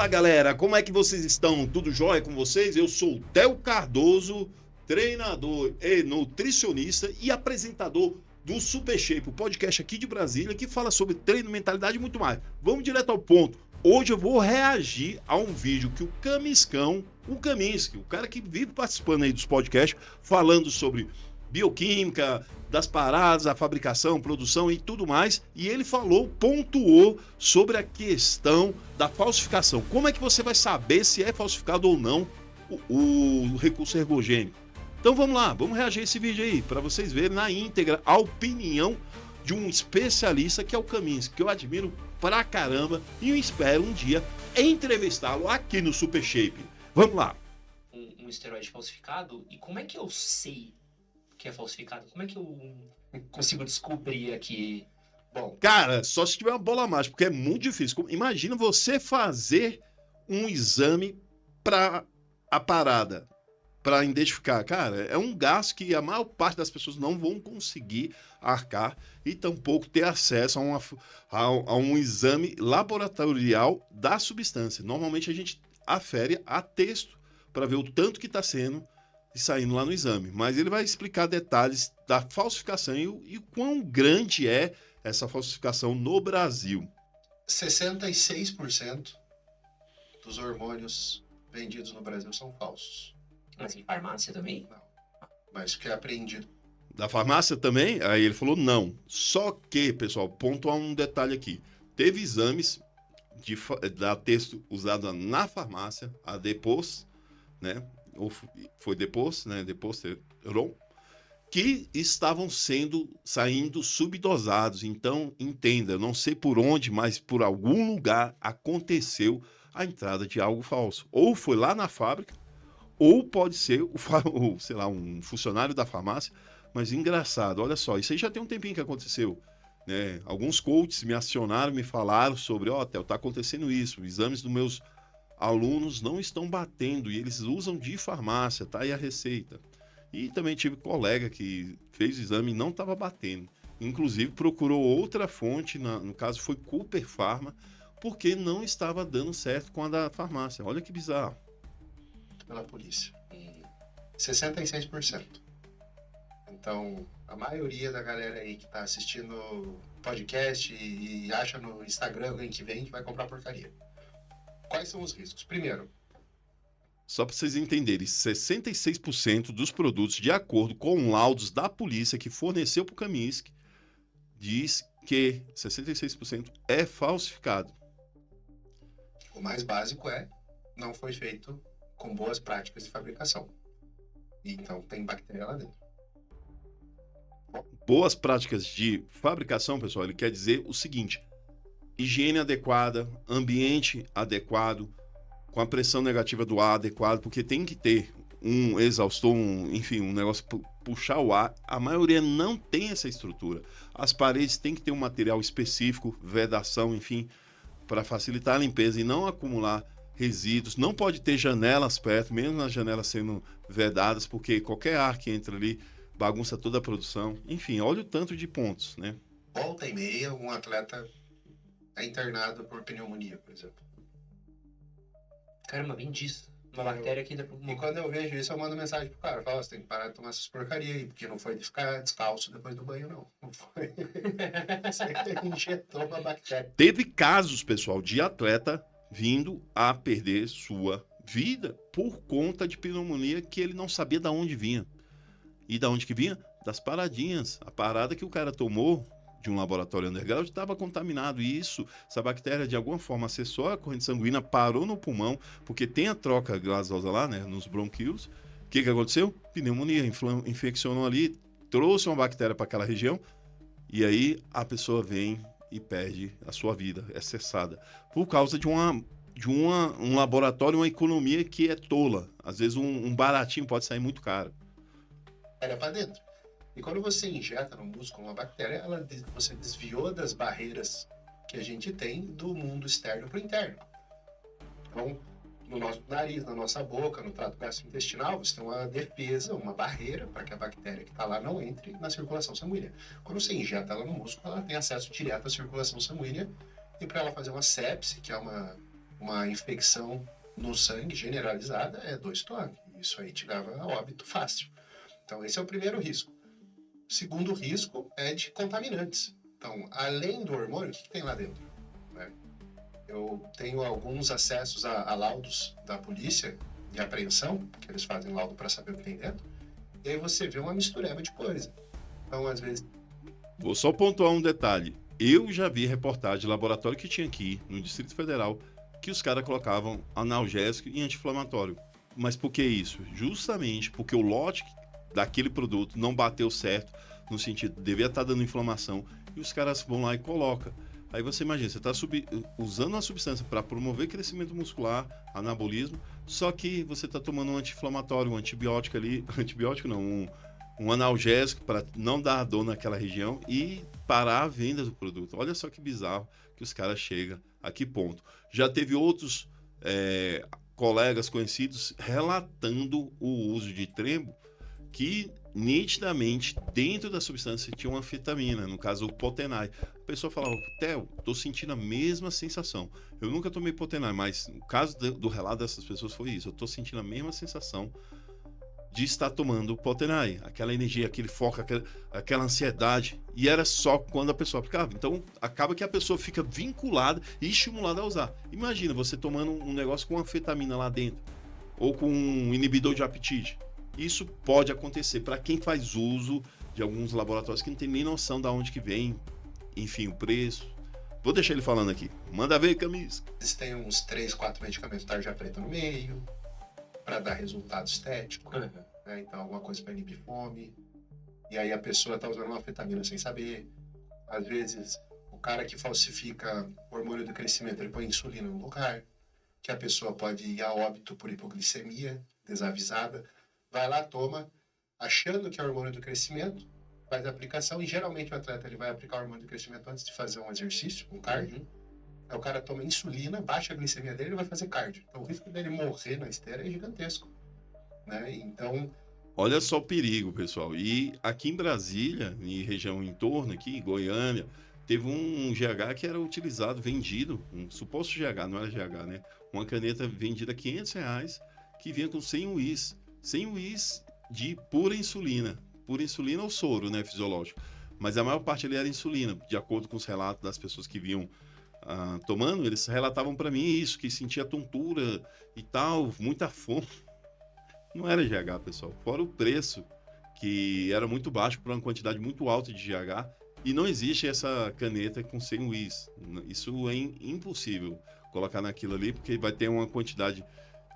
Fala galera, como é que vocês estão? Tudo jóia com vocês? Eu sou o Theo Cardoso, treinador e nutricionista e apresentador do Super Shape, o podcast aqui de Brasília que fala sobre treino, mentalidade e muito mais. Vamos direto ao ponto. Hoje eu vou reagir a um vídeo que o Camiscão, o Kaminsky, o cara que vive participando aí dos podcasts, falando sobre bioquímica, das paradas, a fabricação, produção e tudo mais, e ele pontuou sobre a questão da falsificação. Como é que você vai saber se é falsificado ou não o recurso ergogênico? Então vamos lá, vamos reagir a esse vídeo aí, para vocês verem na íntegra a opinião de um especialista que é o Kaminsky, que eu admiro pra caramba e eu espero um dia entrevistá-lo aqui no Super Shape. Vamos lá. Um esteroide falsificado, e como é que eu sei que é falsificado? Como é que eu consigo descobrir aqui? Bom, cara, só se tiver uma bola mágica, porque é muito difícil. Imagina você fazer um exame para a parada, para identificar. Cara, é um gasto que a maior parte das pessoas não vão conseguir arcar e tampouco ter acesso a um exame laboratorial da substância. Normalmente a gente afere a texto para ver o tanto que está sendo e saindo lá no exame, mas ele vai explicar detalhes da falsificação e o quão grande é essa falsificação no Brasil. 66% dos hormônios vendidos no Brasil são falsos. mas em farmácia também? Não, mas que é apreendido. Da farmácia também? Aí ele falou não. Só que, pessoal, pontuar um detalhe aqui. Teve exames da texto usada na farmácia, a Depos, né? Ou foi depois, né? Depois que estavam saindo subdosados. Então, entenda, não sei por onde, mas por algum lugar aconteceu a entrada de algo falso. Ou foi lá na fábrica, ou pode ser sei lá, um funcionário da farmácia. Mas engraçado, olha só, isso aí já tem um tempinho que aconteceu. Né? Alguns coaches me acionaram, me falaram sobre, Theo, tá acontecendo isso, exames dos meus alunos não estão batendo e eles usam de farmácia, tá aí a receita. E também tive colega que fez o exame e não estava batendo. Inclusive procurou outra fonte, no caso foi Cooper Pharma, porque não estava dando certo com a da farmácia. Olha que bizarro. Pela polícia. 66%. Então, a maioria da galera aí que tá assistindo podcast e acha no Instagram alguém que vende, vai comprar porcaria. Quais são os riscos? Primeiro, só para vocês entenderem, 66% dos produtos, de acordo com laudos da polícia que forneceu para o Kaminsky, diz que 66% é falsificado. O mais básico não foi feito com boas práticas de fabricação. Então tem bactéria lá dentro. Boas práticas de fabricação, pessoal, ele quer dizer o seguinte: higiene adequada, ambiente adequado, com a pressão negativa do ar adequado, porque tem que ter um exaustor, enfim, um negócio puxar o ar. A maioria não tem essa estrutura. As paredes têm que ter um material específico, vedação, enfim, para facilitar a limpeza e não acumular resíduos. Não pode ter janelas perto, mesmo as janelas sendo vedadas, porque qualquer ar que entra ali bagunça toda a produção. Enfim, olha o tanto de pontos, né? Volta e meia, um atleta é internado por pneumonia, por exemplo. Caramba, vem disso. Uma bactéria que... E quando eu vejo isso, eu mando mensagem pro cara. Eu falo, você tem que parar de tomar essas porcarias aí, porque não foi de ficar descalço depois do banho, não. Não foi. Você injetou uma bactéria. Teve casos, pessoal, de atleta vindo a perder sua vida por conta de pneumonia que ele não sabia de onde vinha. E da onde que vinha? Das paradinhas. A parada que o cara tomou de um laboratório underground estava contaminado. E essa bactéria, de alguma forma, acessou a corrente sanguínea, parou no pulmão, porque tem a troca gasosa lá, né, nos bronquíolos. O que aconteceu? Pneumonia, infeccionou ali, trouxe uma bactéria para aquela região, e aí a pessoa vem e perde a sua vida, é cessada. Por causa de um laboratório, uma economia que é tola. Às vezes um baratinho pode sair muito caro. Era para dentro. E quando você injeta no músculo uma bactéria, você desviou das barreiras que a gente tem do mundo externo para o interno. Então, no nosso nariz, na nossa boca, no trato gastrointestinal, você tem uma defesa, uma barreira para que a bactéria que está lá não entre na circulação sanguínea. Quando você injeta ela no músculo, ela tem acesso direto à circulação sanguínea e para ela fazer uma sepse, que é uma uma infecção no sangue generalizada é 2 toques. Isso aí te leva a óbito fácil. Então, esse é o primeiro risco. O segundo risco é de contaminantes. Então, além do hormônio, o que tem lá dentro? Né? Eu tenho alguns acessos a laudos da polícia de apreensão, que eles fazem laudo para saber o que tem dentro, e aí você vê uma mistureba de coisa. Então, às vezes... Vou só pontuar um detalhe. Eu já vi reportagem de laboratório que tinha aqui, no Distrito Federal, que os caras colocavam analgésico e anti-inflamatório. Mas por que isso? Justamente porque o lote daquele produto não bateu certo, no sentido, devia estar dando inflamação, e os caras vão lá e colocam. Aí você imagina, você está usando uma substância para promover crescimento muscular, anabolismo, só que você está tomando um anti-inflamatório, um antibiótico ali, antibiótico não, um analgésico para não dar dor naquela região e parar a venda do produto. Olha só que bizarro que os caras chegam a que ponto. Já teve outros colegas conhecidos relatando o uso de trembo que nitidamente dentro da substância tinha uma anfetamina, no caso o Potenai. A pessoa falava, Theo, tô sentindo a mesma sensação. Eu nunca tomei Potenai, mas o caso do relato dessas pessoas foi isso. Eu tô sentindo a mesma sensação de estar tomando o Potenai, aquela energia, aquele foco, aquela ansiedade, e era só quando a pessoa aplicava. Então, acaba que a pessoa fica vinculada e estimulada a usar. Imagina você tomando um negócio com anfetamina lá dentro, ou com um inibidor de apetite. Isso pode acontecer para quem faz uso de alguns laboratórios que não tem nem noção de onde que vem, enfim, o preço. Vou deixar ele falando aqui. Manda ver, Camis. Eles têm uns 3, 4 medicamentos tarja preta no meio, para dar resultado estético, né? Então alguma coisa para inibir fome, e aí a pessoa está usando uma anfetamina sem saber. Às vezes o cara que falsifica o hormônio do crescimento, ele põe insulina no lugar, que a pessoa pode ir a óbito por hipoglicemia desavisada, vai lá, toma, achando que é o hormônio do crescimento, faz a aplicação, e geralmente o atleta ele vai aplicar o hormônio do crescimento antes de fazer um exercício, um cardio. Aí o cara toma insulina, baixa a glicemia dele e vai fazer cardio. Então o risco dele morrer na esteira é gigantesco. Né? Então... Olha só o perigo, pessoal. E aqui em Brasília, em região em torno, aqui em Goiânia, teve um GH que era utilizado, vendido, um suposto GH, não era GH, né? Uma caneta vendida a R$500, que vinha com 100 UIs. 100 UIs de pura insulina ou soro, né, fisiológico. Mas a maior parte ali era insulina, de acordo com os relatos das pessoas que vinham tomando, eles relatavam para mim isso, que sentia tontura e tal, muita fome. Não era GH, pessoal. Fora o preço, que era muito baixo para uma quantidade muito alta de GH, e não existe essa caneta com 100 UIs. Isso é impossível colocar naquilo ali, porque vai ter uma quantidade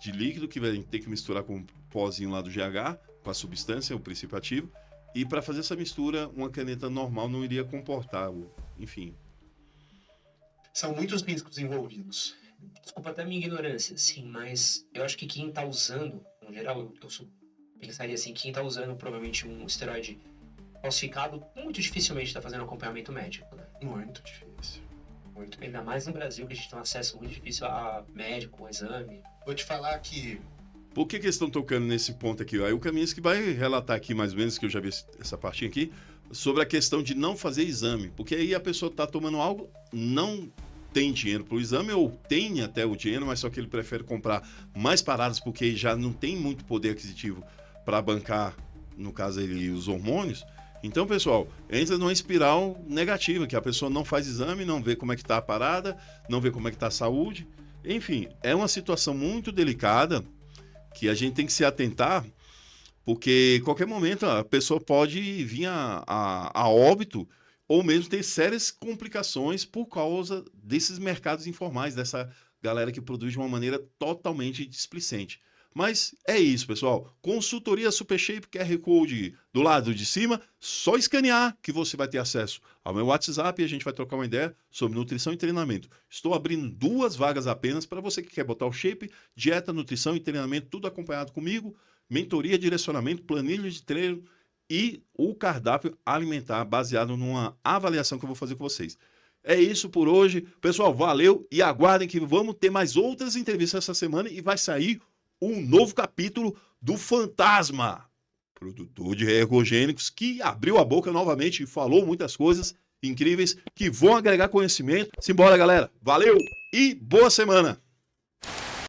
de líquido que vai ter que misturar com o pozinho lá do GH, com a substância, o princípio ativo, e para fazer essa mistura, uma caneta normal não iria comportar, enfim. São muitos riscos envolvidos. Desculpa até a minha ignorância, sim, mas eu acho que quem tá usando, no geral, eu pensaria assim, quem tá usando provavelmente um esteroide falsificado, muito dificilmente tá fazendo acompanhamento médico, né? Muito difícil. Muito difícil. Ainda mais no Brasil, que a gente tem um acesso muito difícil a médico, um exame. Vou te falar que... Por que eles estão tocando nesse ponto aqui? Aí o Caminhos que vai relatar aqui mais ou menos, que eu já vi essa partinha aqui, sobre a questão de não fazer exame. Porque aí a pessoa está tomando algo, não tem dinheiro para o exame, ou tem até o dinheiro, mas só que ele prefere comprar mais paradas, porque já não tem muito poder aquisitivo para bancar, no caso aí, os hormônios. Então, pessoal, entra numa espiral negativa, que a pessoa não faz exame, não vê como é que está a parada, não vê como é que está a saúde. Enfim, é uma situação muito delicada, que a gente tem que se atentar, porque qualquer momento a pessoa pode vir a óbito, ou mesmo ter sérias complicações por causa desses mercados informais, dessa galera que produz de uma maneira totalmente displicente. Mas é isso, pessoal. Consultoria Supershape, QR Code do lado de cima, só escanear que você vai ter acesso ao meu WhatsApp e a gente vai trocar uma ideia sobre nutrição e treinamento. Estou abrindo 2 vagas apenas para você que quer botar o shape, dieta, nutrição e treinamento, tudo acompanhado comigo, mentoria, direcionamento, planilha de treino e o cardápio alimentar baseado numa avaliação que eu vou fazer com vocês. É isso por hoje. Pessoal, valeu e aguardem que vamos ter mais outras entrevistas essa semana e vai sair um novo capítulo do Fantasma, produtor de ergogênicos, que abriu a boca novamente e falou muitas coisas incríveis que vão agregar conhecimento. Simbora, galera. Valeu e boa semana!